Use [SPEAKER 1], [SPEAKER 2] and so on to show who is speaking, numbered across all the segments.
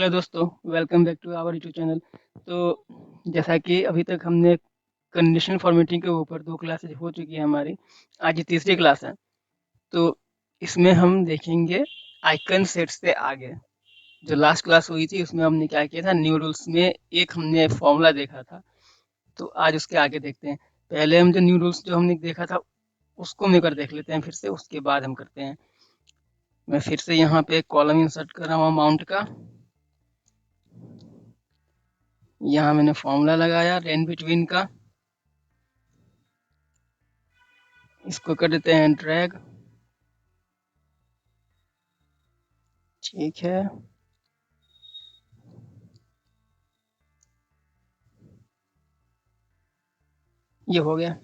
[SPEAKER 1] Hello दोस्तों, welcome back to our YouTube channel. तो जैसा कि अभी तक हमने कंडीशनल फॉर्मेटिंग के ऊपर 2 क्लासेज हो चुकी है हमारी। आज ये तीसरी क्लास है। तो इसमें हम देखेंगे आइकन सेट से आगे। जो लास्ट क्लास हुई थी उसमें हमने क्या किया था, न्यू रूल्स में एक हमने फॉर्मूला देखा था। तो आज उसके आगे देखते हैं। पहले हम जो न्यू रूल्स जो हमने देखा था उसको मिलकर देख लेते हैं फिर से, उसके बाद हम करते हैं। मैं फिर से यहाँ पे कॉलम इंसर्ट कर रहा हूँ अमाउंट का। यहाँ मैंने फॉर्मूला लगाया रेन बिटवीन का। इसको कर देते हैं ड्रैग। ठीक है, ये हो गया।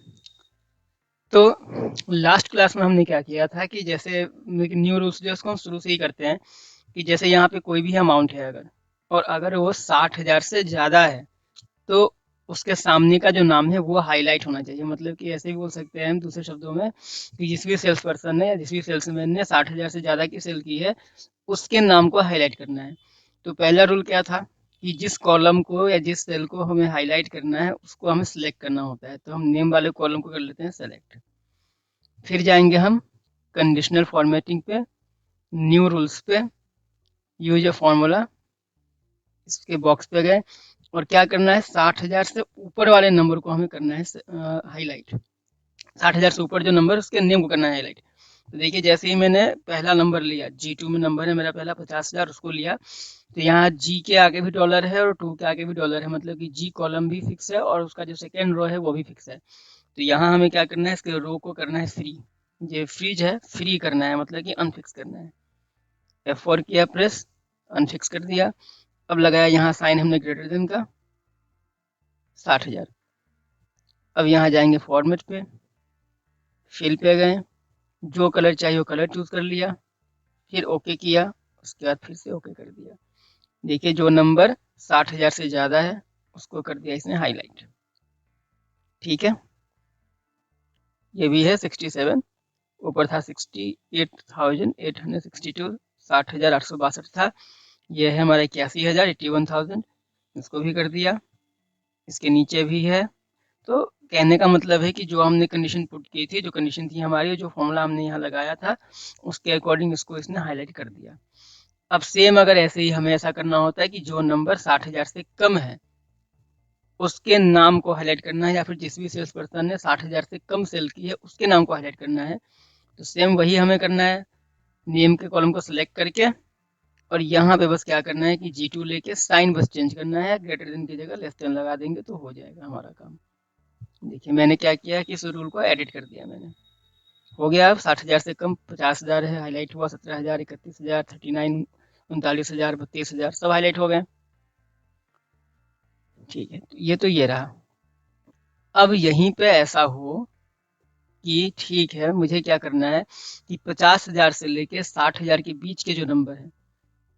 [SPEAKER 1] तो लास्ट क्लास में हमने क्या किया था कि जैसे न्यू रूल्स जो उसको हम शुरू से ही करते हैं कि जैसे यहाँ पे कोई भी अमाउंट है अगर, और अगर वो 60,000 से ज़्यादा है तो उसके सामने का जो नाम है वो हाईलाइट होना चाहिए। मतलब कि ऐसे भी बोल सकते हैं हम दूसरे शब्दों में कि जिस भी सेल्स पर्सन ने या जिस भी सेल्समैन ने 60,000 से ज़्यादा की सेल की है उसके नाम को हाईलाइट करना है। तो पहला रूल क्या था कि जिस कॉलम को या जिस सेल को हमें हाईलाइट करना है उसको हमें सिलेक्ट करना होता है। तो हम नेम वाले कॉलम को कर लेते हैं सेलेक्ट। फिर जाएंगे हम कंडीशनल फॉर्मेटिंग पे, न्यू रूल्स पे, यूज अ फॉर्मूला, इसके बॉक्स पे गए और क्या करना है, 60,000 से ऊपर वाले नंबर को हमें करना है हाईलाइट। 60,000 से ऊपर जो नंबर उसके नेम को करना है हाईलाइट। तो देखिए जैसे ही मैंने पहला नंबर लिया, G2 में नंबर है मेरा पहला 50,000, उसको लिया। तो यहाँ जी के आगे भी डॉलर है और 2 के आगे भी डॉलर है। मतलब कि जी कॉलम भी फिक्स है और उसका जो सेकेंड रो है वो भी फिक्स है। तो यहाँ हमें क्या करना है, इसके रो को करना है फ्री। ये फ्रीज है, फ्री करना है, मतलब कि अनफिक्स करना है। F4 किया प्रेस, अनफिक्स कर दिया। अब लगाया यहाँ साइन हमने ग्रेटर देन का 60,000। अब यहाँ जाएंगे फॉर्मेट पे, फिल पे गए, जो कलर चाहिए वो कलर चूज कर लिया, फिर ओके किया, उसके बाद फिर से ओके कर दिया। देखिए जो नंबर 60,000 से ज़्यादा है उसको कर दिया इसने हाईलाइट। ठीक है, ये भी है 67। ऊपर था 68,862, 60,862 था। ये है हमारा 81,000, 81,000, इसको भी कर दिया। इसके नीचे भी है। तो कहने का मतलब है कि जो हमने कंडीशन पुट की थी, जो कंडीशन थी हमारी, जो फॉर्मूला हमने यहाँ लगाया था उसके अकॉर्डिंग इसको इसने हाईलाइट कर दिया। अब सेम अगर ऐसे ही हमें ऐसा करना होता है कि जो नंबर 60,000 से कम है उसके नाम को हाईलाइट करना है, या फिर जिस भी सेल्स पर्सन ने 60,000 से कम सेल की है उसके नाम को हाईलाइट करना है। तो सेम वही हमें करना है, नेम के कॉलम को सिलेक्ट करके, और यहाँ पे बस क्या करना है कि G2 लेके साइन बस चेंज करना है, ग्रेटर देन की जगह लेस देन लगा देंगे तो हो जाएगा हमारा काम। देखिए मैंने क्या किया कि इस रूल को एडिट कर दिया मैंने। हो गया, अब 60,000 से कम 50,000 है, हाईलाइट हुआ 17,000, 31,000, 39, 39,000, 32,000 सब हाईलाइट हो गए। ठीक है, तो ये रहा। अब यहीं पे ऐसा हो कि ठीक है, मुझे क्या करना है कि 50,000 से लेके 60,000 के बीच के जो नंबर है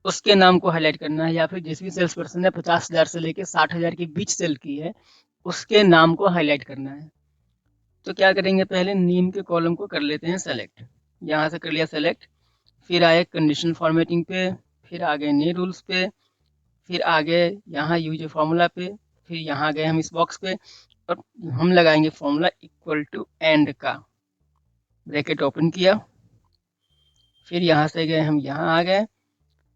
[SPEAKER 1] उसके नाम को हाईलाइट करना है, या फिर जिस भी सेल्स पर्सन ने 50,000 से लेके 60,000 के बीच सेल की है उसके नाम को हाईलाइट करना है। तो क्या करेंगे, पहले नेम के कॉलम को कर लेते हैं सेलेक्ट। यहाँ से कर लिया सेलेक्ट, फिर आए कंडीशनल फॉर्मेटिंग पे, फिर आगे न्यू रूल्स पे, फिर आगे यहाँ यूज फॉर्मूला पे, फिर यहाँ गए हम इस बॉक्स पे और हम लगाएंगे फॉर्मूला इक्वल टू एंड का, ब्रैकेट ओपन किया। फिर यहाँ से गए हम यहाँ आ गए,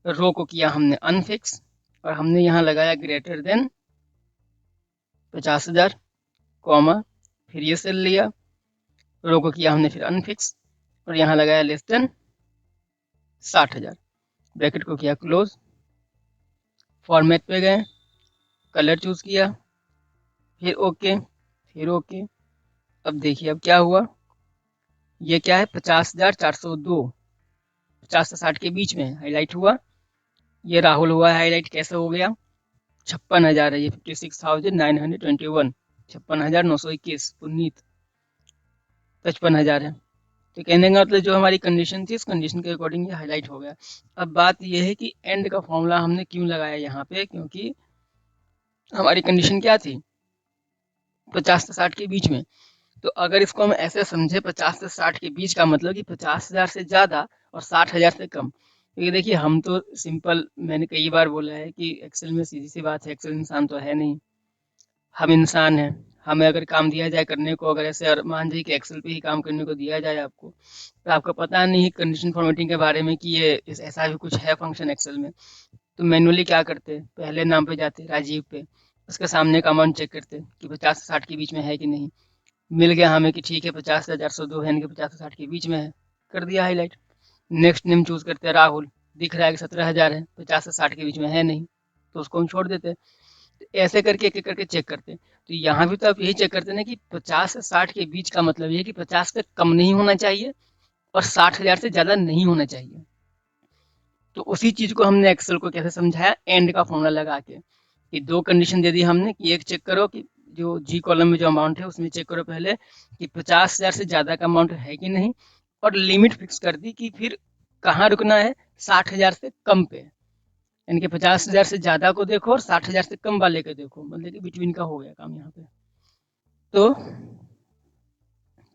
[SPEAKER 1] रो को किया हमने अनफिक्स और हमने यहाँ लगाया ग्रेटर देन 50,000, कॉमा, फिर ये सेल लिया, रो को किया हमने फिर अनफिक्स और यहाँ लगाया लेस देन 60,000, ब्रैकेट को किया क्लोज। फॉर्मेट पे गए, कलर चूज किया, फिर ओके, फिर ओके। अब देखिए अब क्या हुआ, ये क्या है 50,402, 50 से 60 के बीच में हाईलाइट हुआ। ये राहुल हुआ है हाईलाइट, कैसे हो गया, 56,000 है ये, 56,921, 56,921। पुनीत 55,000 है। तो कहने का मतलब जो हमारी कंडीशन थी, इस कंडीशन के अकॉर्डिंग ये हाईलाइट हो गया। अब बात ये है कि एंड का फॉर्मूला हमने क्यों लगाया यहाँ पे, क्योंकि हमारी कंडीशन क्या थी, 50 से 60 के बीच में। तो अगर इसको हम ऐसे समझे 50 से 60 के बीच का मतलब कि 50,000 से ज्यादा और 60,000 से कम, क्योंकि देखिए हम तो सिंपल, मैंने कई बार बोला है कि एक्सेल में सीधी सी बात है, एक्सेल इंसान तो है नहीं, हम इंसान हैं। हमें अगर काम दिया जाए करने को, अगर ऐसे और मान जाइए कि एक्सेल पे ही काम करने को दिया जाए आपको, तो आपको पता नहीं कंडीशन फॉर्मेटिंग के बारे में कि ये ऐसा भी कुछ है फंक्शन एक्सेल में, तो मैनुअली क्या करते, पहले नाम पे जाते राजीव पे, उसके सामने का अमाउंट चेक करते कि 50 से 60 के बीच में है कि नहीं। मिल गया हमें कि ठीक है 50,402 है, यानी कि 50 से 60 के बीच में है, कर दिया हाईलाइट। नेक्स्ट नेम चूज करते हैं राहुल, दिख रहा है कि 17,000 है, 50 से 60 के बीच में है नहीं, तो उसको हम छोड़ देते हैं। तो ऐसे करके एक एक करके चेक करते हैं। तो यहाँ भी तो आप यही चेक करते हैं ना कि 50 से 60 के बीच का मतलब ये है कि 50 से कम नहीं होना चाहिए और 60,000 से ज्यादा नहीं होना चाहिए। तो उसी चीज को हमने एक्सेल को कैसे समझाया, एंड का फॉर्मूला लगा के, कि दो कंडीशन दे दी हमने कि एक चेक करो कि जो जी कॉलम में जो अमाउंट है उसमें चेक करो पहले कि 50,000 से ज्यादा का अमाउंट है कि नहीं, और लिमिट फिक्स कर दी कि फिर कहाँ रुकना है, 60,000 से कम पे, यानी कि 50,000 से ज्यादा को देखो और 60,000 से कम वाले को देखो, मतलब कि बिटवीन का हो गया काम यहाँ पे। तो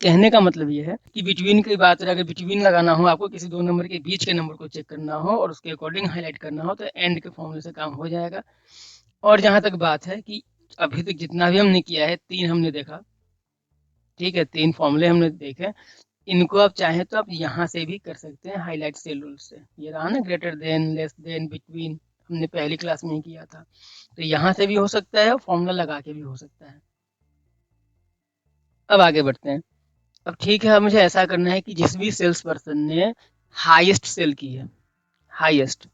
[SPEAKER 1] कहने का मतलब ये है कि बिटवीन की बात, अगर बिटवीन लगाना हो आपको, किसी दो नंबर के बीच के नंबर को चेक करना हो और उसके अकॉर्डिंग हाईलाइट करना हो, तो एंड के फॉर्मूले से काम हो जाएगा। और जहां तक बात है कि अभी तक जितना भी हमने किया है, तीन हमने देखा, ठीक है, तीन फॉर्मूले हमने देखे, इनको आप चाहें तो आप यहाँ से भी कर सकते हैं, हाईलाइट सेल रूल से। ये रहा ना, greater than, less than, between, हमने पहली क्लास में ही किया था, तो यहाँ से भी हो सकता है और फॉर्मूला लगा के भी हो सकता है। अब आगे बढ़ते हैं। अब ठीक है, अब मुझे ऐसा करना है कि जिस भी सेल्स पर्सन ने हाईएस्ट सेल की है, हाईएस्ट,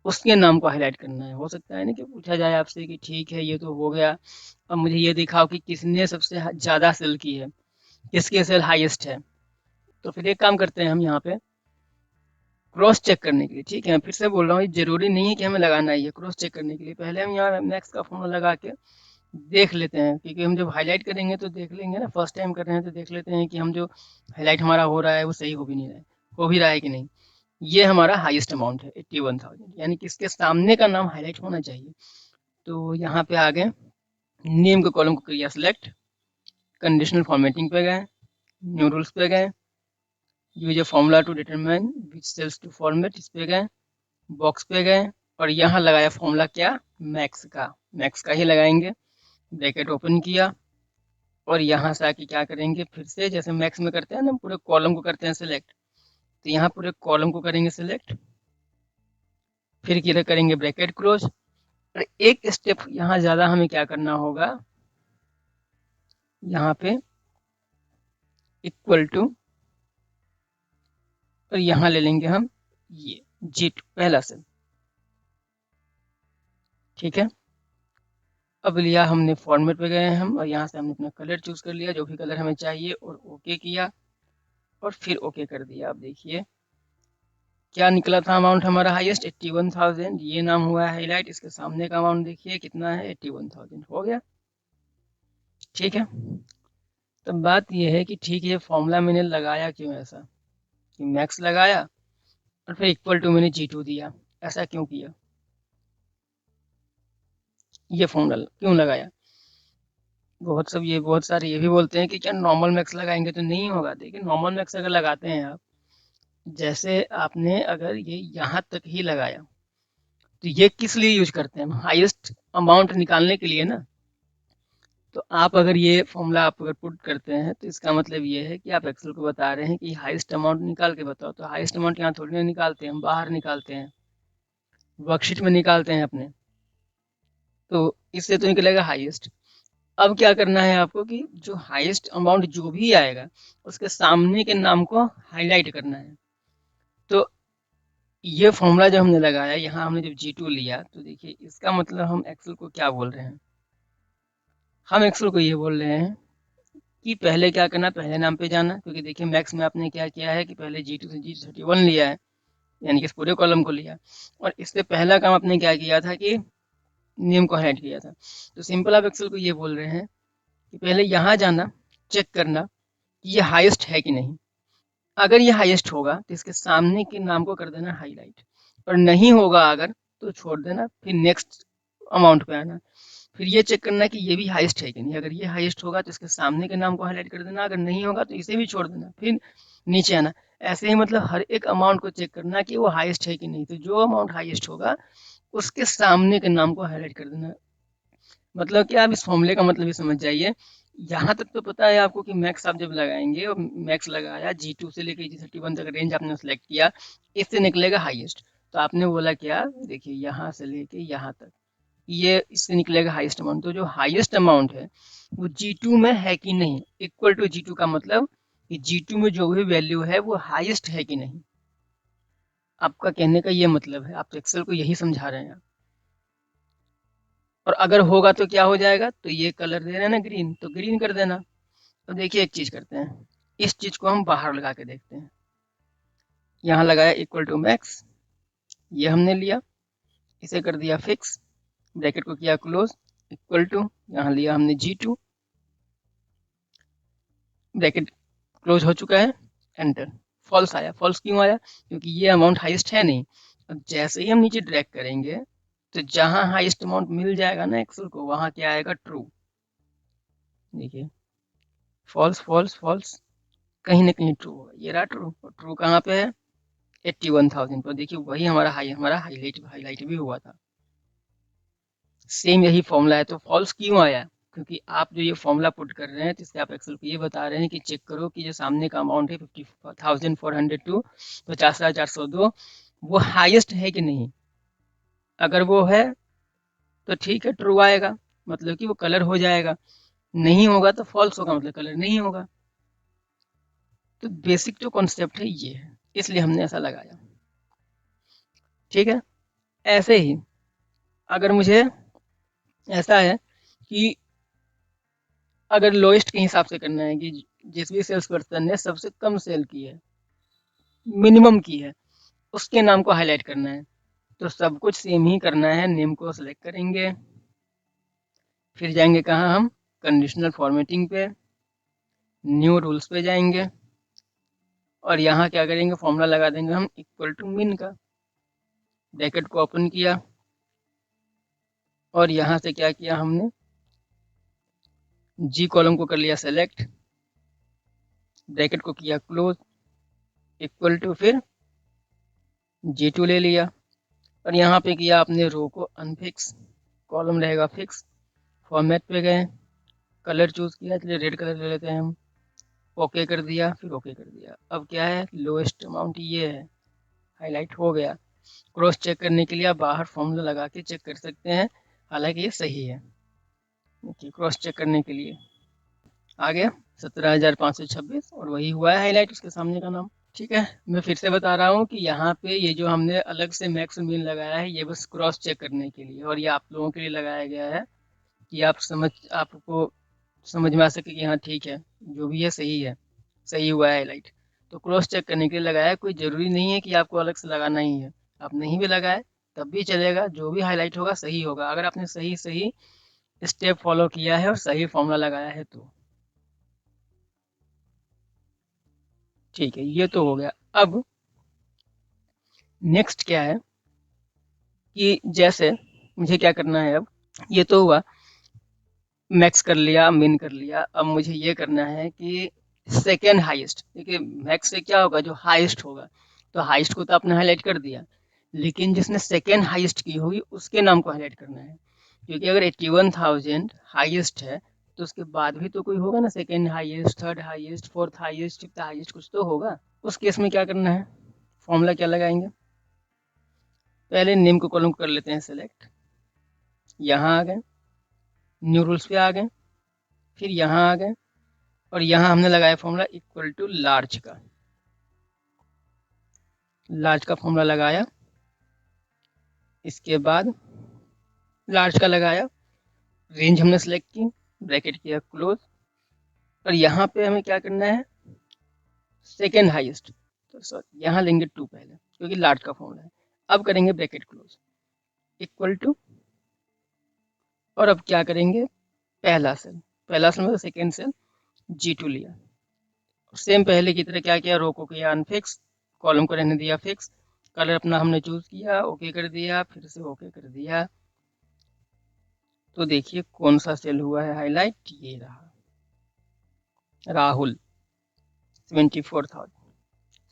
[SPEAKER 1] उसके नाम को हाईलाइट करना है। हो सकता है ना कि पूछा जाए आपसे कि ठीक है ये तो हो गया, अब मुझे ये दिखाओ कि किसने सबसे ज्यादा सेल की है, किसके सेल हाईएस्ट है। तो फिर एक काम करते हैं हम यहाँ पे, क्रॉस चेक करने के लिए, ठीक है, मैं फिर से बोल रहा हूँ, ये जरूरी नहीं है कि हमें लगाना ही है, क्रॉस चेक करने के लिए पहले हम यहाँ मैक्स का फॉर्मूला लगा के देख लेते हैं, क्योंकि हम जब हाईलाइट करेंगे तो देख लेंगे ना, फर्स्ट टाइम कर रहे हैं तो देख लेते हैं कि हम जो हाईलाइट हमारा हो रहा है वो सही हो भी नहीं रहा है, हो भी रहा है कि नहीं। ये हमारा हाईएस्ट अमाउंट है 81,000, यानी कि इसके सामने का नाम हाईलाइट होना चाहिए। तो यहाँ पे आ गए, नेम के कॉलम को किया सिलेक्ट, कंडीशनल फॉर्मेटिंग पे गए, न्यू रूल्स पे गए, use a formula to determine which cells to format, इस पे गए, बॉक्स पे गए, और यहाँ लगाया फॉर्मूला क्या, मैक्स का, मैक्स का ही लगाएंगे, ब्रैकेट ओपन किया, और यहाँ से आके क्या करेंगे, फिर से जैसे मैक्स में करते हैं ना, पूरे कॉलम को करते हैं सिलेक्ट, तो यहाँ पूरे कॉलम को करेंगे सिलेक्ट, फिर किधर करेंगे ब्रैकेट क्लोज, और एक स्टेप यहाँ ज्यादा हमें क्या करना होगा, यहाँ पे इक्वल टू, और यहाँ ले लेंगे हम ये G2 पहला सेल, ठीक है। अब लिया हमने फॉर्मेट पे गए हम, और यहाँ से हमने अपना कलर चूज कर लिया, जो भी कलर हमें चाहिए, और ओके किया, और फिर ओके कर दिया। अब देखिए क्या निकला था अमाउंट हमारा हाईएस्ट, 81,000, ये नाम हुआ है हाईलाइट, इसके सामने का अमाउंट देखिए कितना है, 81,000 हो गया, ठीक है। तो बात ये है कि ठीक है, फॉर्मूला मैंने लगाया क्यों ऐसा, कि मैक्स लगाया और फिर इक्वल टू मैंने G2 दिया, ऐसा क्यों किया, ये फॉर्मूला क्यों लगाया। बहुत सारे ये भी बोलते हैं कि क्या नॉर्मल मैक्स लगाएंगे तो नहीं होगा। देखिए नॉर्मल मैक्स अगर लगाते हैं आप, जैसे आपने अगर ये यहाँ तक ही लगाया, तो ये किस लिए यूज करते हैं हम, हाईएस्ट अमाउंट निकालने के लिए ना। तो आप अगर ये फॉर्मूला आप अगर पुट करते हैं, तो इसका मतलब ये है कि आप एक्सेल को बता रहे हैं कि हाईएस्ट अमाउंट निकाल के बताओ। तो हाईएस्ट अमाउंट यहाँ थोड़ी ना निकालते हैं, हम बाहर निकालते हैं, वर्कशीट में निकालते हैं अपने, तो इससे तो निकलेगा हाईएस्ट। अब क्या करना है आपको कि जो हाईएस्ट अमाउंट जो भी आएगा, उसके सामने के नाम को हाईलाइट करना है। तो ये फॉर्मूला जो हमने लगाया, यहाँ हमने जब G2 लिया, तो देखिए इसका मतलब हम एक्सेल को क्या बोल रहे हैं, हम एक्सेल को ये बोल रहे हैं कि पहले क्या करना, पहले नाम पे जाना, क्योंकि देखिए मैक्स में आपने क्या किया है कि पहले G2 से G31 लिया है, यानी कि इस पूरे कॉलम को लिया, और इससे पहला काम आपने क्या किया था कि नेम को हाईलाइट किया था। तो सिंपल आप एक्सेल को ये बोल रहे हैं कि पहले यहाँ जाना, चेक करना कि ये हाईएस्ट है कि नहीं। अगर ये हाईएस्ट होगा तो इसके सामने के नाम को कर देना हाईलाइट, और नहीं होगा अगर, तो छोड़ देना, फिर नेक्स्ट अमाउंट पे आना, फिर ये चेक करना कि ये भी हाईएस्ट है कि नहीं। अगर ये हाईएस्ट होगा तो इसके सामने के नाम को हाईलाइट कर देना, अगर नहीं होगा तो इसे भी छोड़ देना, फिर नीचे आना। ऐसे ही मतलब हर एक अमाउंट को चेक करना कि वो हाईएस्ट है कि नहीं। तो जो अमाउंट हाईएस्ट होगा उसके सामने के नाम को हाईलाइट कर देना। मतलब कि आप इस फॉर्मूले का मतलब ये समझ जाइए। यहाँ तक तो पता है आपको कि मैक्स आप जब लगाएंगे और मैक्स लगाया G2 से लेकर G31 तक रेंज आपने सेलेक्ट किया, इससे निकलेगा हाईएस्ट। तो आपने बोला क्या, देखिए यहाँ से लेके यहाँ तक ये इससे निकलेगा हाईएस्ट अमाउंट। तो जो हाईएस्ट अमाउंट है वो G2 में है कि नहीं, इक्वल टू G2 का मतलब कि G2 में जो भी वैल्यू है वो हाईएस्ट है कि नहीं। आपका कहने का ये मतलब है, आप एक्सेल को यही समझा रहे हैं। और अगर होगा तो क्या हो जाएगा, तो ये कलर दे रहे हैं ना ग्रीन, तो ग्रीन कर देना। तो देखिए एक चीज करते हैं, इस चीज को हम बाहर लगा के देखते हैं। यहाँ लगाया इक्वल टू मैक्स, ये हमने लिया, इसे कर दिया फिक्स, ब्रैकेट को किया क्लोज, इक्वल टू, यहाँ लिया हमने G2, ब्रैकेट क्लोज हो चुका है, एंटर। फॉल्स आया। फॉल्स क्यों आया, क्योंकि ये अमाउंट हाईएस्ट है नहीं। अब जैसे ही हम नीचे ड्रैग करेंगे तो जहां हाईएस्ट अमाउंट मिल जाएगा ना एक्सेल को, वहां क्या आएगा, ट्रू। देखिए फॉल्स फॉल्स फॉल्स, कहीं ना कहीं ट्रू होगा, ये रहा ट्रू। और ट्रू कहाँ पे है, 81,000 पर। देखिए वही हमारा हाईलाइट भी हुआ था। सेम यही फॉर्मूला है। तो फॉल्स क्यों आया, क्योंकि आप जो ये फॉर्मूला पुट कर रहे हैं तो इससे आप एक्सेल को ये बता रहे हैं कि चेक करो कि जो सामने का अमाउंट है 50,400 टू 50,402 वो हाईएस्ट है कि नहीं। अगर वो है तो ठीक है, ट्रू आएगा, मतलब कि वो कलर हो जाएगा। नहीं होगा तो फॉल्स होगा, मतलब कलर नहीं होगा। तो बेसिक जो कॉन्सेप्ट है ये है, इसलिए हमने ऐसा लगाया। ठीक है। ऐसे ही अगर मुझे ऐसा है कि अगर लोएस्ट के हिसाब से करना है कि जिस भी सेल्स पर्सन ने सबसे कम सेल की है, मिनिमम की है, उसके नाम को हाईलाइट करना है, तो सब कुछ सेम ही करना है। नेम को सिलेक्ट करेंगे, फिर जाएंगे कहाँ हम, कंडीशनल फॉर्मेटिंग पे, न्यू रूल्स पे जाएंगे और यहाँ क्या करेंगे, फॉर्मूला लगा देंगे हम इक्वल टू मिन का, ब्रैकेट को ओपन किया और यहाँ से क्या किया हमने, जी कॉलम को कर लिया सेलेक्ट, ब्रैकेट को किया क्लोज, इक्वल टू, फिर G2 ले लिया और यहाँ पे किया आपने रो को अनफिक्स, कॉलम रहेगा फिक्स। फॉर्मेट पे गए, कलर चूज किया, चलिए रेड कलर ले लेते हैं हम, ओके कर दिया, फिर ओके कर दिया। अब क्या है, लोएस्ट अमाउंट ये है, हाईलाइट हो गया। क्रॉस चेक करने के लिए आप बाहर फॉर्मूला लगा के चेक कर सकते हैं, हालांकि ये सही है। देखिए क्रॉस चेक करने के लिए आ गया 17,526 और वही हुआ है हाईलाइट, उसके सामने का नाम। ठीक है, मैं फिर से बता रहा हूँ कि यहाँ पे ये जो हमने अलग से मैक्स और मिन लगाया है, ये बस क्रॉस चेक करने के लिए, और ये आप लोगों के लिए लगाया गया है कि आपको समझ में आ सके कि हाँ ठीक है, जो भी है सही है, सही हुआ है हाईलाइट। तो क्रॉस चेक करने के लिए लगाया है, कोई ज़रूरी नहीं है कि आपको अलग से लगाना ही है। आप नहीं भी लगाए तब भी चलेगा, जो भी हाईलाइट होगा सही होगा, अगर आपने सही सही स्टेप फॉलो किया है और सही फॉर्मूला लगाया है तो। ठीक है, ये तो हो गया। अब नेक्स्ट क्या है कि जैसे मुझे क्या करना है, अब ये तो हुआ, मैक्स कर लिया, मिन कर लिया, अब मुझे ये करना है कि सेकेंड हाईएस्ट। देखिए मैक्स से क्या होगा, जो हाईएस्ट होगा, तो हाईएस्ट को तो आपने हाईलाइट कर दिया, लेकिन जिसने सेकेंड हाईएस्ट की होगी उसके नाम को हाईलाइट करना है। क्योंकि अगर 81,000 हाईएस्ट है तो उसके बाद भी तो कोई होगा ना, second highest, third highest, fourth highest, fifth highest, कुछ तो होगा। उस केस में क्या करना है, फॉर्मूला क्या लगाएंगे, पहले नेम को कॉलम कर लेते हैं सेलेक्ट, यहाँ आ गए, न्यू रूल्स पे आ गए, फिर यहाँ आ गए और यहाँ हमने लगाया फॉर्मूला इक्वल टू लार्ज का, लार्ज का फॉर्मूला लगाया, इसके बाद लार्ज का लगाया, रेंज हमने सेलेक्ट की, ब्रैकेट किया क्लोज और यहाँ पे हमें क्या करना है, सेकेंड हाईएस्ट, तो सॉरी यहाँ लेंगे 2 पहले क्योंकि लार्ज का फॉर्मूला है। अब करेंगे ब्रैकेट क्लोज, इक्वल टू, और अब क्या करेंगे, पहला सेल मतलब सेकेंड सेल, G2 लिया, सेम पहले की तरह क्या किया, रो को किया अनफिक्स, कॉलम को रहने दिया फिक्स, कलर अपना हमने चूज किया, ओके कर दिया, फिर से ओके कर दिया। तो देखिए कौन सा सेल हुआ है हाईलाइट, ये रहा, राहुल 74,000,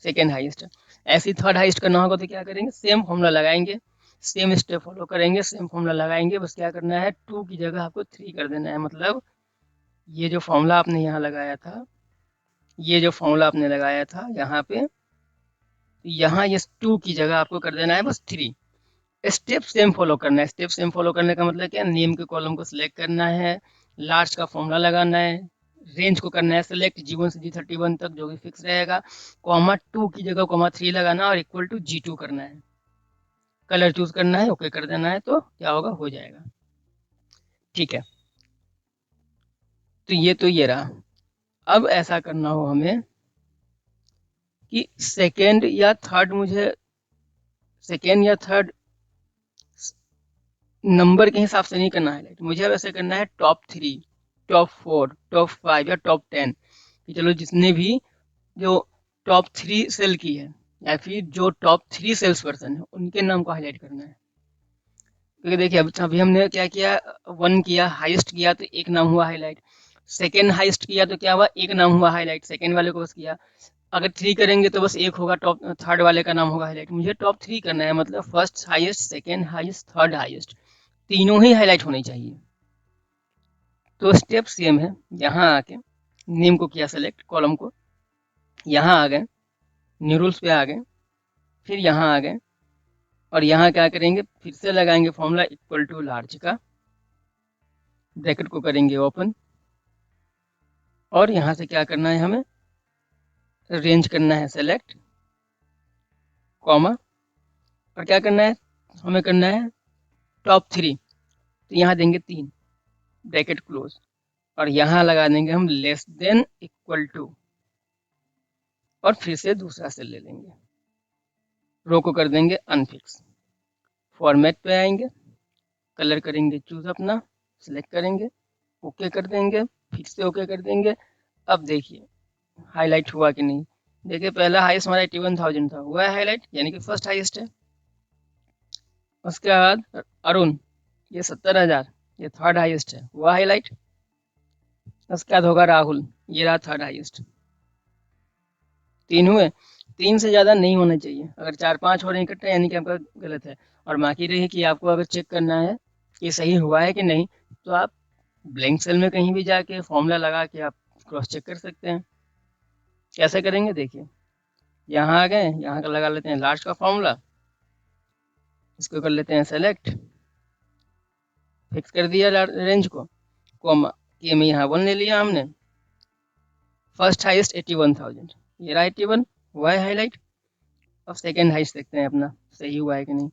[SPEAKER 1] सेकेंड हाईएस्ट है। ऐसे ही थर्ड हाईएस्ट करना होगा तो क्या करेंगे, सेम फॉर्मूला लगाएंगे, सेम स्टेप फॉलो करेंगे, सेम फॉर्मूला लगाएंगे। बस क्या करना है, 2 की जगह आपको 3 कर देना है। मतलब ये जो फॉर्मूला आपने यहाँ लगाया था, ये जो फॉर्मूला आपने लगाया था यहाँ पे, यहाँ ये 2 की जगह आपको कर देना है बस 3। स्टेप सेम फॉलो करना है। स्टेप सेम फॉलो करने का मतलब क्या, नेम के कॉलम को सिलेक्ट करना है, लार्ज का फॉर्मूला लगाना है, रेंज को करना है सेलेक्ट G1 से G31 तक जो भी फिक्स रहेगा, कॉमा 2 की जगह कॉमा 3 लगाना और इक्वल टू G2 करना है, कलर चूज करना है, ओके कर देना है, तो क्या होगा, हो जाएगा। ठीक है, तो ये रहा। अब ऐसा करना हो हमें कि सेकेंड या थर्ड, मुझे सेकेंड या थर्ड नंबर के हिसाब से नहीं करना है, मुझे वैसे करना है टॉप 3, टॉप 4, टॉप 5 या टॉप 10, कि चलो जिसने भी जो टॉप 3 सेल की है या फिर जो टॉप 3 सेल्स पर्सन है उनके नाम को हाईलाइट करना है। क्योंकि देखिए अभी हमने क्या किया, 1 किया, हाईएस्ट किया तो एक नाम हुआ हाईलाइट, सेकेंड हाईएस्ट किया तो क्या हुआ, एक नाम हुआ हाईलाइट, सेकेंड वाले को बस किया। अगर 3 करेंगे तो बस एक होगा, टॉप थर्ड वाले का नाम होगा हाईलाइट। मुझे टॉप 3 करना है, मतलब first highest, second highest, third highest, तीनों ही हाईलाइट होने चाहिए। तो स्टेप सेम है, यहाँ आके नेम को किया सेलेक्ट, कॉलम को, यहाँ आ गए, न्यू रूल्स पे आ गए, फिर यहाँ आ गए और यहाँ क्या करेंगे, फिर से लगाएंगे फॉर्मूला इक्वल टू लार्ज का, ब्रैकेट को करेंगे ओपन, और यहाँ से क्या करना है, हमें रेंज करना है सेलेक्ट, कॉमा, और क्या करना है, हमें करना है टॉप 3, तो यहाँ देंगे 3, ब्रैकेट क्लोज, और यहाँ लगा देंगे हम लेस देन इक्वल टू, और फिर से दूसरा सेल ले लेंगे, रो को कर देंगे अनफिक्स, फॉर्मेट पे आएंगे, कलर करेंगे चूज अपना, सिलेक्ट करेंगे, ओके कर देंगे, फिर से ओके कर देंगे। अब देखिए हाईलाइट हुआ कि नहीं, देखिए पहला हाईएस्ट हमारा 81,000 था, हुआ है हाईलाइट, यानी कि फर्स्ट हाईएस्ट है। उसके बाद अरुण, ये 70,000, ये थर्ड हाईएस्ट है, हुआ हाईलाइट। उसके बाद होगा राहुल, ये रहा थर्ड हाईएस्ट। 3 हुए, 3 से ज़्यादा नहीं होना चाहिए, अगर 4-5 हो रहे इकट्ठे यानी कि आपका गलत है। और बाकी रही कि आपको अगर चेक करना है कि सही हुआ है कि नहीं, तो आप ब्लैंक सेल में कहीं भी जाके फॉर्मूला लगा के आप क्रॉस चेक कर सकते हैं। कैसे करेंगे देखिए, यहाँ आ गए, यहाँ का लगा लेते हैं लास्ट का फॉर्मूला, इसको कर लेते हैं सेलेक्ट, फिक्स कर दिया रेंज को, कॉमा के में यहाँ 1 ले लिया हमने, फर्स्ट हाईएस्ट 81,000, ये रहा 81, हुआ है हाईलाइट। अब सेकेंड हाईएस्ट देखते हैं अपना सही हुआ है कि नहीं,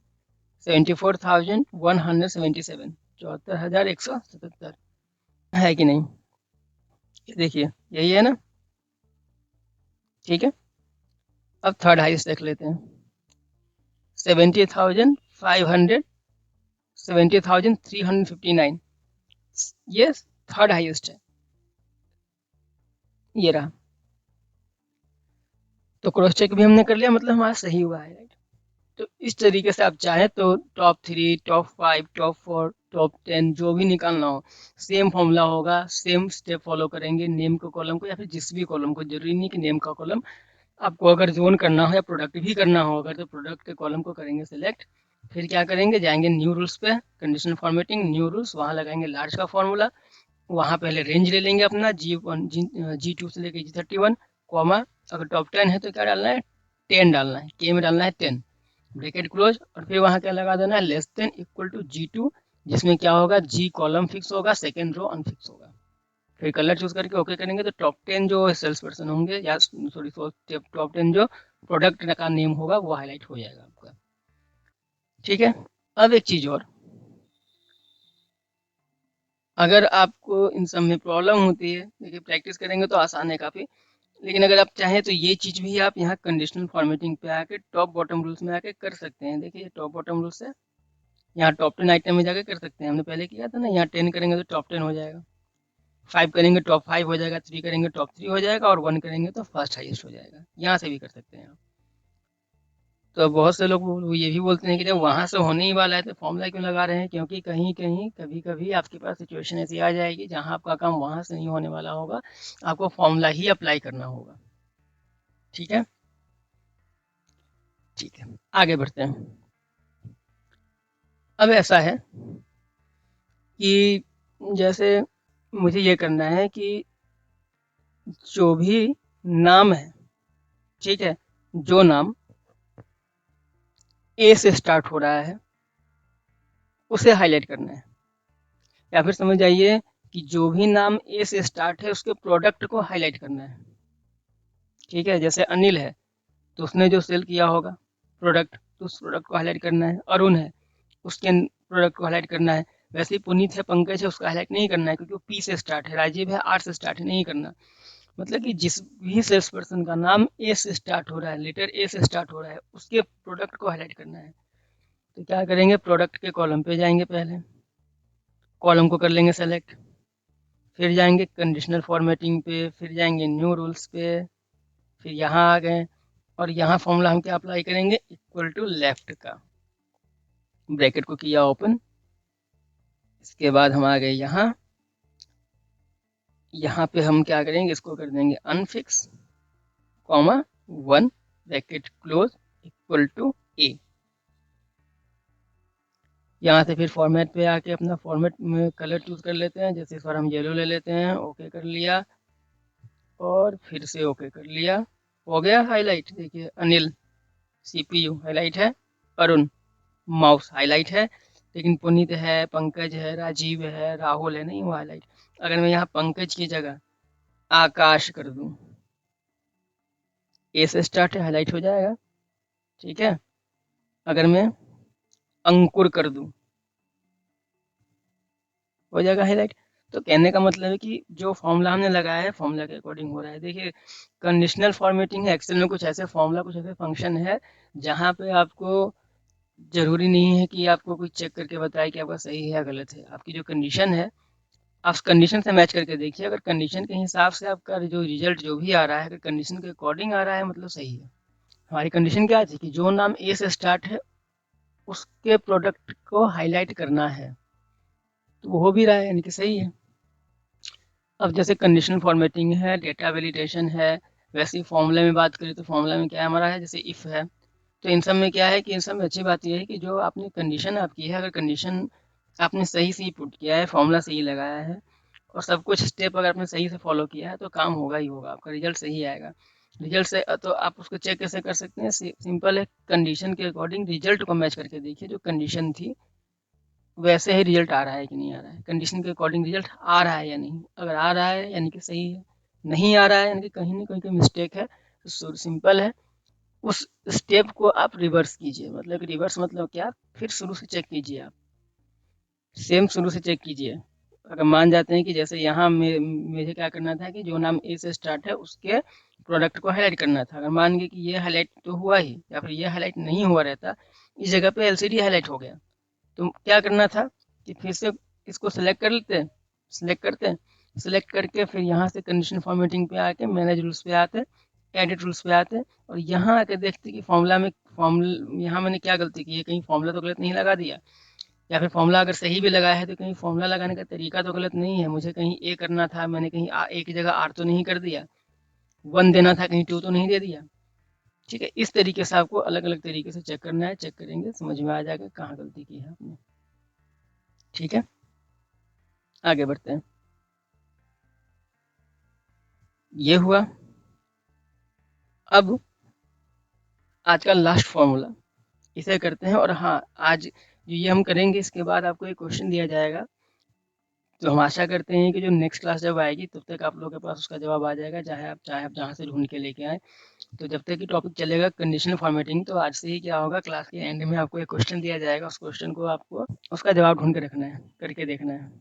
[SPEAKER 1] 74,177, 74,177 है कि नहीं, ये देखिए यही है ना। ठीक है, अब थर्ड हाईएस्ट देख लेते हैं, 70,500, 70,359, ये थर्ड हाईएस्ट है, ये रहा। तो क्रॉस चेक भी हमने कर लिया, मतलब हमारा सही हुआ है, राइट। तो इस तरीके से आप चाहें तो टॉप 3, टॉप 5, टॉप 4, टॉप 10 जो भी निकालना हो, सेम फॉर्मूला होगा, सेम स्टेप फॉलो करेंगे, नेम के कॉलम को या फिर जिस भी कॉलम को, जरूरी नहीं कि नेम का कॉलम, आपको अगर जोन करना हो या प्रोडक्ट भी करना हो अगर, तो प्रोडक्ट के कॉलम को करेंगे सिलेक्ट, फिर क्या करेंगे, जाएंगे न्यू रूल्स पे, कंडीशनल फॉर्मेटिंग, न्यू रूल्स, वहां लगाएंगे लार्ज का फॉर्मूला, वहां पहले रेंज ले लेंगे अपना G1 G2 से लेके G31, कॉमा, अगर टॉप 10 है तो क्या डालना है, 10 डालना है, के में डालना है 10, ब्रैकेट क्लोज, और फिर वहां क्या लगा देना है, less than equal to G2, जिसमें क्या होगा, G कॉलम फिक्स होगा, सेकेंड रो अनफिक्स होगा। फिर कलर चूज करके ओके करेंगे तो टॉप 10 जो सेल्स पर्सन होंगे, या सॉरी टॉप 10 जो प्रोडक्ट का नेम होगा वो हाईलाइट हो जाएगा आपका। ठीक है, अब एक चीज और, अगर आपको इन सब में प्रॉब्लम होती है, देखिए प्रैक्टिस करेंगे तो आसान है काफी, लेकिन अगर आप चाहें तो ये चीज भी आप यहाँ कंडीशनल फॉर्मेटिंग पे आके टॉप बॉटम रूल्स में आके कर सकते हैं। देखिए टॉप बॉटम रूल्स है, यहाँ टॉप 10 आइटम में जाके कर सकते हैं, हमने पहले किया था ना, यहाँ 10 करेंगे तो टॉप 10 हो जाएगा, 5 करेंगे टॉप 5 हो जाएगा, 3 करेंगे टॉप 3 हो जाएगा, और 1 करेंगे तो फर्स्ट हाईएस्ट हो जाएगा, यहाँ से भी कर सकते हैं आप। तो बहुत से लोग वो ये भी बोलते हैं कि जब वहां से होने ही वाला है तो फॉर्मूला क्यों लगा रहे हैं, क्योंकि कहीं कहीं कभी कभी आपके पास सिचुएशन ऐसी आ जाएगी जहां आपका काम वहां से नहीं होने वाला होगा, आपको फॉर्मूला ही अप्लाई करना होगा। ठीक है, ठीक है, आगे बढ़ते हैं। अब ऐसा है कि जैसे मुझे ये करना है कि जो भी नाम है, ठीक है, जो नाम ए से स्टार्ट हो रहा है उसे हाईलाइट करना है। या फिर समझ जाइए कि जो भी नाम ए से स्टार्ट है उसके प्रोडक्ट को हाईलाइट करना है। ठीक है, जैसे अनिल है तो उसने जो सेल किया होगा प्रोडक्ट, तो उस प्रोडक्ट को हाईलाइट करना है। अरुण है, उसके प्रोडक्ट को हाईलाइट करना है। वैसे ही पुनीत है, पंकज है, उसका हाईलाइट नहीं करना है क्योंकि वो पी से स्टार्ट है। राजीव है, आर से स्टार्ट है, नहीं करना। मतलब कि जिस भी सेल्स पर्सन का नाम ए से स्टार्ट हो रहा है, लेटर ए से स्टार्ट हो रहा है, उसके प्रोडक्ट को हाईलाइट करना है। तो क्या करेंगे, प्रोडक्ट के कॉलम पे जाएंगे, पहले कॉलम को कर लेंगे सेलेक्ट, फिर जाएंगे कंडीशनल फॉर्मेटिंग पे, फिर जाएंगे न्यू रूल्स पे, फिर यहाँ आ गए और यहाँ फॉर्मूला हम क्या अप्लाई करेंगे, इक्वल टू लेफ्ट का, ब्रैकेट को किया ओपन। इसके बाद हम आ गए यहाँ, यहाँ पे हम क्या करेंगे, इसको कर देंगे unfix, comma 1, bracket close, equal to A. यहाँ से फिर फॉर्मेट पे आके अपना फॉर्मेट में कलर चूज कर लेते हैं। जैसे इस बार हम येलो ले लेते हैं, ओके कर लिया और फिर से ओके कर लिया। हो गया हाईलाइट। देखिए अनिल सीपीयू हाईलाइट है, अरुण माउस हाईलाइट है, लेकिन पुनीत है, पंकज है, राजीव है, राहुल है, नहीं हुआ हाईलाइट। अगर मैं यहाँ पंकज की जगह आकाश कर दूं, ए से स्टार्ट है, हाईलाइट हो जाएगा। ठीक है, अगर मैं अंकुर कर दूं, हो जाएगा हाईलाइट। तो कहने का मतलब है कि जो फॉर्मूला हमने लगाया है फॉर्मूला के अकॉर्डिंग हो रहा है। देखिए कंडीशनल फॉर्मेटिंग है, एक्सेल में कुछ ऐसे फॉर्मूला, कुछ ऐसे फंक्शन है जहाँ पे आपको जरूरी नहीं है कि आपको कुछ चेक करके बताए कि आपका सही है या गलत है। आपकी जो कंडीशन है आप कंडीशन से मैच करके देखिए। अगर कंडीशन के हिसाब से आपका जो रिजल्ट जो भी आ रहा है, अगर कंडीशन के अकॉर्डिंग आ रहा है, मतलब सही है। हमारी कंडीशन क्या थी कि जो नाम ए से स्टार्ट है उसके प्रोडक्ट को हाईलाइट करना है, तो वो हो भी रहा है, यानी कि सही है। अब जैसे कंडीशनल फॉर्मेटिंग है, डेटा वैलिडेशन है, वैसे ही फॉर्मूले में बात करें तो फॉर्मूला में क्या हमारा है, जैसे इफ है। तो इन सब में क्या है कि इन सब में अच्छी बात यह है कि जो आपने कंडीशन आपकी है, अगर कंडीशन आपने सही से पुट किया है, फॉर्मूला सही लगाया है और सब कुछ स्टेप अगर आपने सही से फॉलो किया है, तो काम होगा ही होगा, आपका रिजल्ट सही आएगा। रिजल्ट से तो आप उसको चेक कैसे कर सकते हैं, सिंपल है, कंडीशन के अकॉर्डिंग रिजल्ट को मैच करके देखिए। जो कंडीशन थी वैसे ही रिजल्ट आ रहा है कि नहीं आ रहा है, कंडीशन के अकॉर्डिंग रिजल्ट आ रहा है या नहीं। अगर आ रहा है यानी कि सही है, नहीं आ रहा है यानी कि कहीं ना कहीं मिस्टेक है। तो सिंपल है, उस स्टेप को आप रिवर्स कीजिए। मतलब कि रिवर्स मतलब क्या, फिर शुरू से चेक कीजिए। आप सेम शुरू से चेक कीजिए। अगर मान जाते हैं कि जैसे यहाँ मुझे क्या करना था कि जो नाम ए से स्टार्ट है उसके प्रोडक्ट को हाईलाइट करना था। अगर मान गए कि ये हाईलाइट तो हुआ ही या फिर ये हाईलाइट नहीं हुआ रहता, इस जगह पे एलसीडी हाईलाइट हो गया, तो क्या करना था कि फिर से इसको सिलेक्ट कर लेते हैं, सिलेक्ट करते हैं, सिलेक्ट करके फिर यहाँ से कंडीशन फॉर्मेटिंग पे आके मैनेज रूल्स पे आते, एडिट रूल्स पे आते और यहाँ आके देखते कि फॉर्मूला में फॉर्मूला यहाँ मैंने क्या गलती की है, कहीं फॉर्मूला तो गलत नहीं लगा दिया, या फिर फॉर्मूला अगर सही भी लगाया है तो कहीं फॉर्मूला लगाने का तरीका तो गलत नहीं है, मुझे कहीं ए करना था, मैंने कहीं ए की जगह आर तो नहीं कर दिया, 1 देना था कहीं 2 तो नहीं दे दिया। ठीक है, इस तरीके से आपको अलग अलग तरीके से चेक करना है। चेक करेंगे समझ में आ जाएगा कहाँ गलती की है आपने। ठीक है, आगे बढ़ते हैं। ये हुआ। अब आज का लास्ट फॉर्मूला इसे करते हैं। और हाँ, आज जो ये हम करेंगे इसके बाद आपको एक क्वेश्चन दिया जाएगा, तो हम आशा करते हैं कि जो नेक्स्ट क्लास जब आएगी तब तक आप लोगों के पास उसका जवाब आ जाएगा, चाहे आप जहाँ से ढूंढ के लेके आए। तो जब तक कि टॉपिक चलेगा कंडीशनल फॉर्मेटिंग, तो आज से ही क्या होगा, क्लास के एंड में आपको एक क्वेश्चन दिया जाएगा, उस क्वेश्चन को आपको उसका जवाब ढूंढ के रखना है, करके देखना है।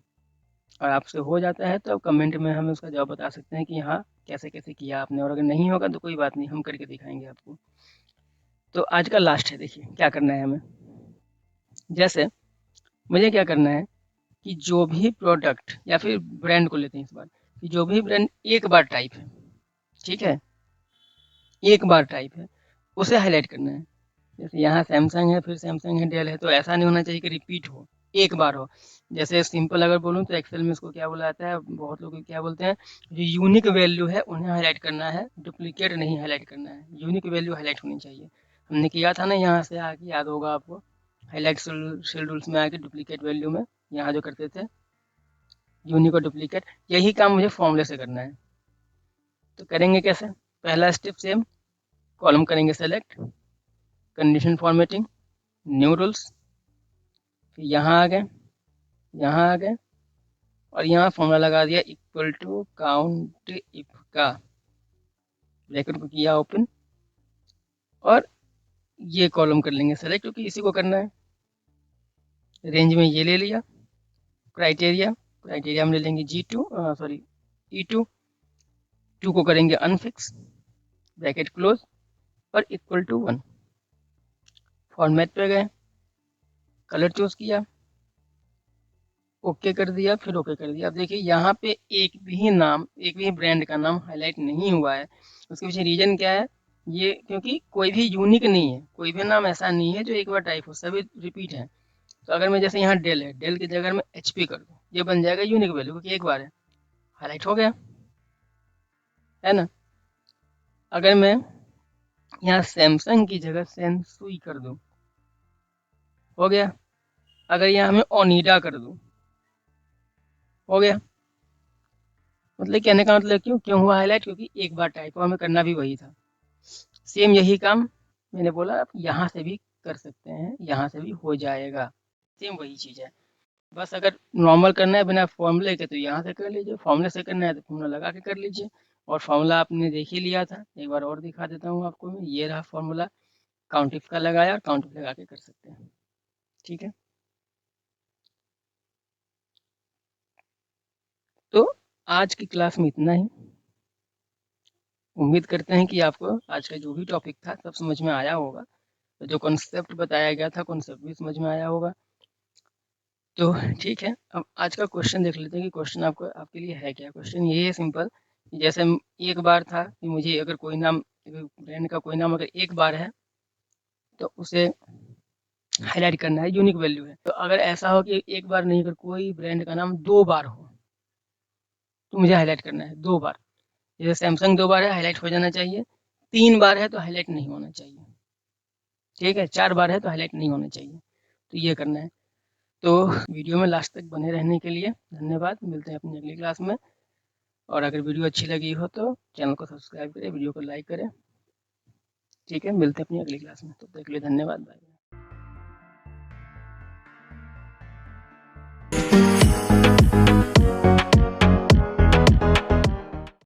[SPEAKER 1] और आपसे हो जाता है तो कमेंट में हमें उसका जवाब बता सकते हैं कि हाँ कैसे कैसे किया आपने, और अगर नहीं होगा तो कोई बात नहीं, हम करके दिखाएंगे आपको। तो आज का लास्ट है, देखिए क्या करना है हमें। जैसे मुझे क्या करना है कि जो भी प्रोडक्ट या फिर ब्रांड को लेते हैं इस बार, कि जो भी ब्रांड एक बार टाइप है, ठीक है, एक बार टाइप है, उसे हाईलाइट करना है। जैसे यहाँ सैमसंग है, फिर सैमसंग है, डेल है, तो ऐसा नहीं होना चाहिए कि रिपीट हो, एक बार हो। जैसे सिंपल अगर बोलूँ तो एक्सेल में इसको क्या बोला जाता है, बहुत लोग क्या बोलते हैं, जो यूनिक वैल्यू है उन्हें हाईलाइट करना है, डुप्लीकेट नहीं हाईलाइट करना है, यूनिक वैल्यू हाईलाइट होनी चाहिए। हमने किया था ना, यहाँ से आके याद होगा आपको, हाईलाइट शेड्यूल्स में आके डुप्लीकेट वैल्यू में यहाँ जो करते थे यूनिक और डुप्लीकेट, यही काम मुझे फॉर्मूले से करना है। तो करेंगे कैसे? पहला स्टेप सेम, कॉलम करेंगे select, condition formatting, new rules, फिर यहाँ आ गए, यहाँ आ गए और यहाँ फॉर्मूला लगा दिया इक्वल टू काउंट इफ का, ब्रैकेट को किया ओपन और ये कॉलम कर लेंगे सेलेक्ट क्योंकि इसी को करना है। रेंज में ये ले लिया, क्राइटेरिया हम ले लेंगे E2 2 को करेंगे अनफिक्स, ब्रैकेट क्लोज और इक्वल टू 1। फॉर्मेट पे गए, कलर चूज किया, ओके कर दिया, फिर ओके कर दिया। अब देखिए यहाँ पे एक भी ब्रांड का नाम हाईलाइट नहीं हुआ है। उसके पीछे रीजन क्या है? ये क्योंकि कोई भी यूनिक नहीं है, कोई भी नाम ऐसा नहीं है जो एक बार टाइप हो, सभी रिपीट है। तो अगर मैं जैसे यहाँ डेल है, डेल की जगह मैं HP कर दूँ, ये बन जाएगा यूनिक वैल्यू क्योंकि एक बार है, हाईलाइट हो गया, है ना। अगर मैं यहाँ सैमसंग की जगह सैमसुई कर दूँ, हो गया। अगर यहाँ मैं ओनिडा कर दूँ, हो गया। मतलब कहने का मतलब क्यों क्यों हुआ हाईलाइट? क्योंकि एक बार टाइप हुआ, हमें करना भी वही था। सेम यही काम मैंने बोला आप यहाँ से भी कर सकते हैं, यहाँ से भी हो जाएगा, सेम वही चीज़ है। बस अगर नॉर्मल करना है बिना फॉर्मूले के तो यहाँ से कर लीजिए, फॉर्मूले से करना है तो फॉर्मूला लगा के कर लीजिए। और फॉर्मूला आपने देख ही लिया था, एक बार और दिखा देता हूँ आपको मैं। ये रहा फॉर्मूला, काउंट इफ का लगाया और काउंट इफ लगा के कर सकते हैं, ठीक है। तो आज की क्लास में इतना ही। उम्मीद करते हैं कि आपको आज का जो भी टॉपिक था सब समझ में आया होगा, तो जो कॉन्सेप्ट बताया गया था कॉन्सेप्ट भी समझ में आया होगा। तो ठीक है, अब आज का क्वेश्चन देख लेते हैं कि क्वेश्चन आपको आपके लिए है क्या। क्वेश्चन ये है सिंपल, जैसे एक बार था कि मुझे अगर कोई नाम, ब्रांड का कोई नाम अगर एक बार है तो उसे हाईलाइट करना है, यूनिक वैल्यू है। तो अगर ऐसा हो कि एक बार नहीं, अगर कोई ब्रांड का नाम 2 बार हो तो मुझे हाईलाइट करना है 2 बार। जैसे सैमसंग 2 बार है, हाईलाइट हो जाना चाहिए। 3 बार है तो हाईलाइट नहीं होना चाहिए, ठीक है। 4 बार है तो हाईलाइट नहीं होना चाहिए। तो ये करना है। तो वीडियो में लास्ट तक बने रहने के लिए धन्यवाद। मिलते हैं अपनी अगली क्लास में। और अगर वीडियो अच्छी लगी हो तो चैनल को सब्सक्राइब करें, वीडियो को लाइक करें, ठीक है। मिलते हैं अपनी अगली क्लास में, तब तक के लिए धन्यवाद, बाय।